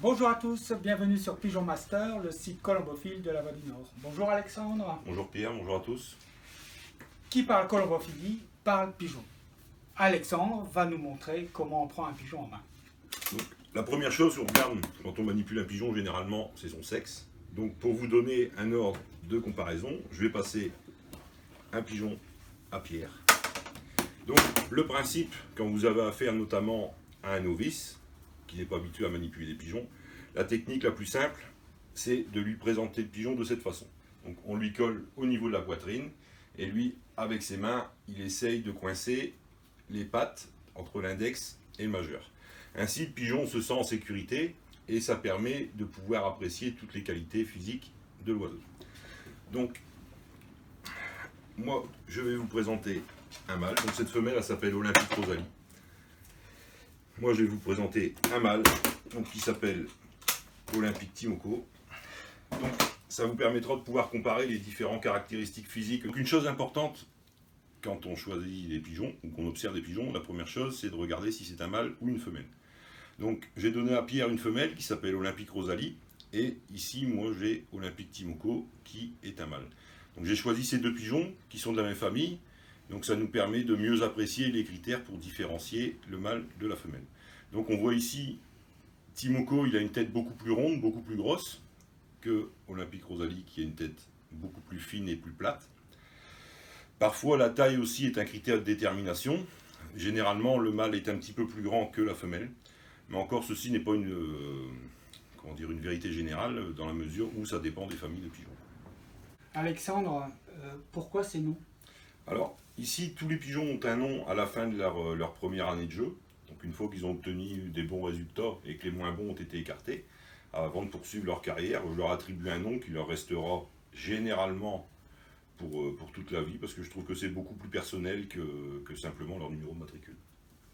Bonjour à tous, bienvenue sur Pigeon Master, le site colombophile de la Voie du Nord. Bonjour Alexandre. Bonjour Pierre, bonjour à tous. Qui parle colombophilie parle pigeon. Alexandre va nous montrer comment on prend un pigeon en main. Donc, la première chose qu'on regarde quand on manipule un pigeon, généralement, c'est son sexe. Donc pour vous donner un ordre de comparaison, je vais passer un pigeon à Pierre. Donc le principe, quand vous avez affaire notamment à un novice, qui n'est pas habitué à manipuler des pigeons, la technique la plus simple, c'est de lui présenter le pigeon de cette façon. Donc on lui colle au niveau de la poitrine, et lui, avec ses mains, il essaye de coincer les pattes entre l'index et le majeur. Ainsi, le pigeon se sent en sécurité, et ça permet de pouvoir apprécier toutes les qualités physiques de l'oiseau. Donc, moi, je vais vous présenter un mâle. Donc cette femelle, elle s'appelle Olympique Rosalie. Moi, je vais vous présenter un mâle donc, qui s'appelle Olympique Timoko. Donc, ça vous permettra de pouvoir comparer les différentes caractéristiques physiques. Donc, une chose importante, quand on choisit des pigeons, ou qu'on observe des pigeons, la première chose, c'est de regarder si c'est un mâle ou une femelle. Donc, j'ai donné à Pierre une femelle qui s'appelle Olympique Rosalie, et ici, moi, j'ai Olympique Timoko, qui est un mâle. Donc, j'ai choisi ces deux pigeons, qui sont de la même famille, donc ça nous permet de mieux apprécier les critères pour différencier le mâle de la femelle. Donc, on voit ici, Timoko, il a une tête beaucoup plus ronde, beaucoup plus grosse, que Olympique Rosalie, qui a une tête beaucoup plus fine et plus plate. Parfois, la taille aussi est un critère de détermination. Généralement, le mâle est un petit peu plus grand que la femelle. Mais encore, ceci n'est pas une vérité générale, dans la mesure où ça dépend des familles de pigeons. Alexandre, pourquoi c'est nous? Alors, ici, tous les pigeons ont un nom à la fin de leur première année de jeu. Donc, une fois qu'ils ont obtenu des bons résultats et que les moins bons ont été écartés, avant de poursuivre leur carrière, je leur attribue un nom qui leur restera généralement pour toute la vie, parce que je trouve que c'est beaucoup plus personnel que simplement leur numéro de matricule.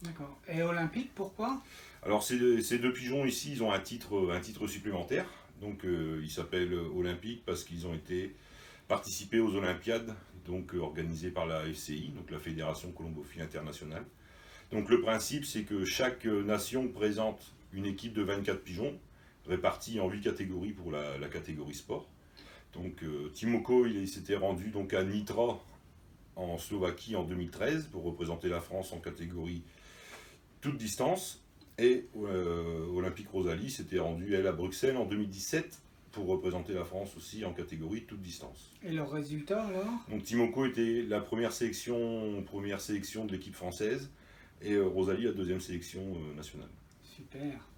D'accord. Et Olympique, pourquoi? Alors ces deux pigeons ici, ils ont un titre supplémentaire, donc ils s'appellent Olympique parce qu'ils ont été participés aux Olympiades, donc organisées par la FCI, donc la Fédération Colombophile Internationale. Donc le principe, c'est que chaque nation présente une équipe de 24 pigeons, répartis en 8 catégories pour la catégorie sport. Donc Timoko, il s'était rendu donc à Nitra en Slovaquie en 2013 pour représenter la France en catégorie toute distance. Et Olympique Rosalie s'était rendue, elle, à Bruxelles en 2017 pour représenter la France aussi en catégorie toute distance. Et leur résultat alors? Donc Timoko était la première sélection de l'équipe française et Rosalie la deuxième sélection nationale. Super.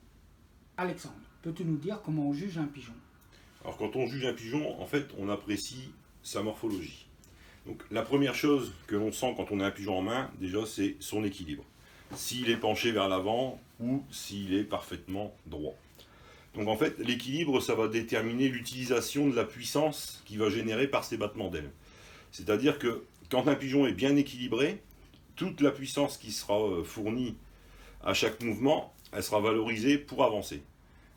Alexandre, peux-tu nous dire comment on juge un pigeon? Alors quand on juge un pigeon, en fait, on apprécie sa morphologie. Donc la première chose que l'on sent quand on a un pigeon en main, déjà, c'est son équilibre. S'il est penché vers l'avant ou s'il est parfaitement droit. Donc en fait, l'équilibre, ça va déterminer l'utilisation de la puissance qu'il va générer par ses battements d'ailes. C'est-à-dire que quand un pigeon est bien équilibré, toute la puissance qui sera fournie à chaque mouvement, elle sera valorisée pour avancer.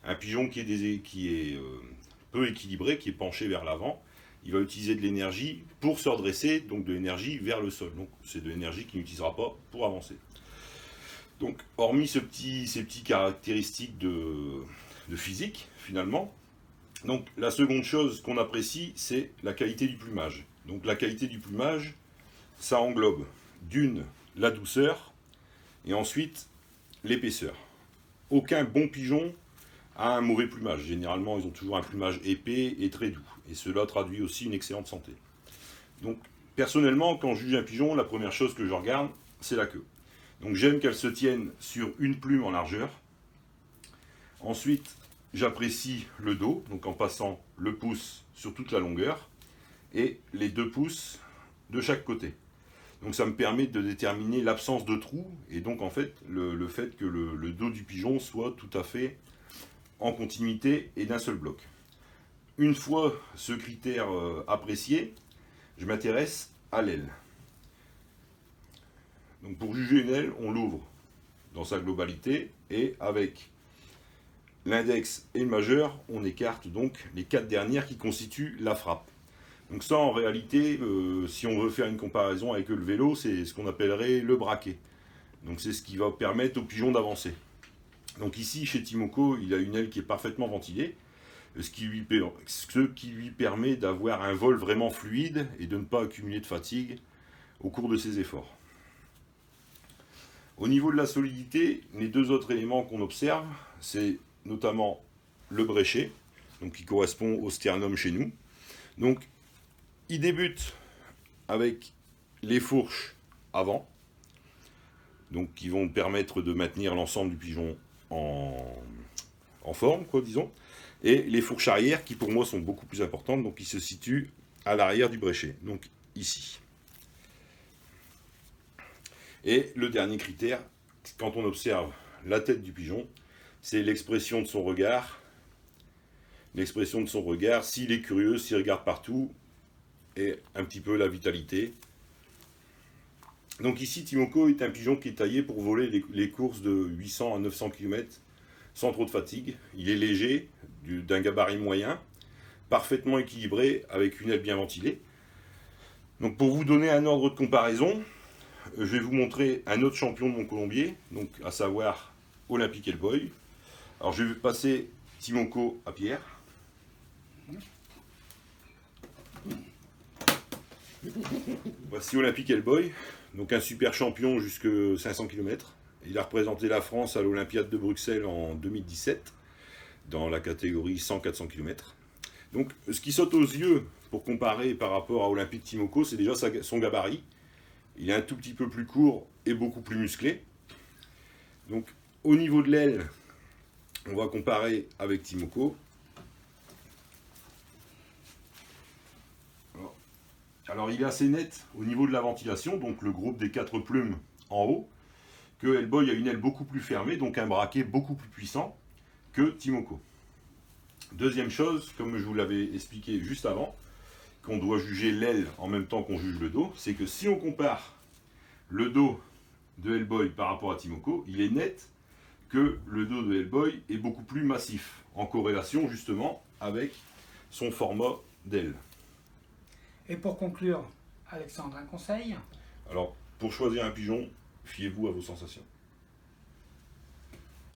Un pigeon qui est peu équilibré, qui est penché vers l'avant, il va utiliser de l'énergie pour se redresser, donc de l'énergie vers le sol. Donc c'est de l'énergie qu'il n'utilisera pas pour avancer. Donc hormis ces petits caractéristiques de physique, finalement, donc la seconde chose qu'on apprécie, c'est la qualité du plumage. Donc la qualité du plumage, ça englobe d'une, la douceur, et ensuite l'épaisseur. Aucun bon pigeon a un mauvais plumage. Généralement, ils ont toujours un plumage épais et très doux. Et cela traduit aussi une excellente santé. Donc, personnellement, quand je juge un pigeon, la première chose que je regarde, c'est la queue. Donc, j'aime qu'elle se tienne sur une plume en largeur. Ensuite, j'apprécie le dos, donc en passant le pouce sur toute la longueur, et les 2 pouces de chaque côté. Donc ça me permet de déterminer l'absence de trous, et donc en fait, le fait que le dos du pigeon soit tout à fait en continuité et d'un seul bloc. Une fois ce critère apprécié, je m'intéresse à l'aile. Donc pour juger une aile, on l'ouvre dans sa globalité et avec l'index et le majeur, on écarte donc les 4 dernières qui constituent la frappe. Donc ça, en réalité, si on veut faire une comparaison avec le vélo, c'est ce qu'on appellerait le braquet. Donc c'est ce qui va permettre au pigeon d'avancer. Donc ici, chez Timoko, il a une aile qui est parfaitement ventilée, ce qui lui permet d'avoir un vol vraiment fluide et de ne pas accumuler de fatigue au cours de ses efforts. Au niveau de la solidité, les deux autres éléments qu'on observe, c'est notamment le bréchet, donc qui correspond au sternum chez nous. Donc, il débute avec les fourches avant, donc qui vont permettre de maintenir l'ensemble du pigeon en forme, quoi, disons, et les fourches arrière qui pour moi sont beaucoup plus importantes, donc qui se situent à l'arrière du bréchet, donc ici. Et le dernier critère, quand on observe la tête du pigeon, c'est l'expression de son regard. L'expression de son regard, s'il est curieux, s'il regarde partout, et un petit peu la vitalité. Donc ici, Timoko est un pigeon qui est taillé pour voler les courses de 800 à 900 km sans trop de fatigue. Il est léger, d'un gabarit moyen, parfaitement équilibré, avec une aile bien ventilée. Donc pour vous donner un ordre de comparaison, je vais vous montrer un autre champion de mon colombier, donc à savoir Olympic Hellboy. Alors je vais passer Timoko à Pierre. Voici Olympic Hellboy, donc un super champion jusque 500 km. Il a représenté la France à l'Olympiade de Bruxelles en 2017, dans la catégorie 100-400 km. Donc ce qui saute aux yeux pour comparer par rapport à Olympic Timoko, c'est déjà son gabarit. Il est un tout petit peu plus court et beaucoup plus musclé. Donc au niveau de l'aile, on va comparer avec Timoko. Alors il est assez net au niveau de la ventilation, donc le groupe des 4 plumes en haut, que Hellboy a une aile beaucoup plus fermée, donc un braquet beaucoup plus puissant que Timoko. Deuxième chose, comme je vous l'avais expliqué juste avant, qu'on doit juger l'aile en même temps qu'on juge le dos, c'est que si on compare le dos de Hellboy par rapport à Timoko, il est net que le dos de Hellboy est beaucoup plus massif, en corrélation justement avec son format d'aile. Et pour conclure, Alexandre, un conseil? Alors, pour choisir un pigeon, fiez-vous à vos sensations.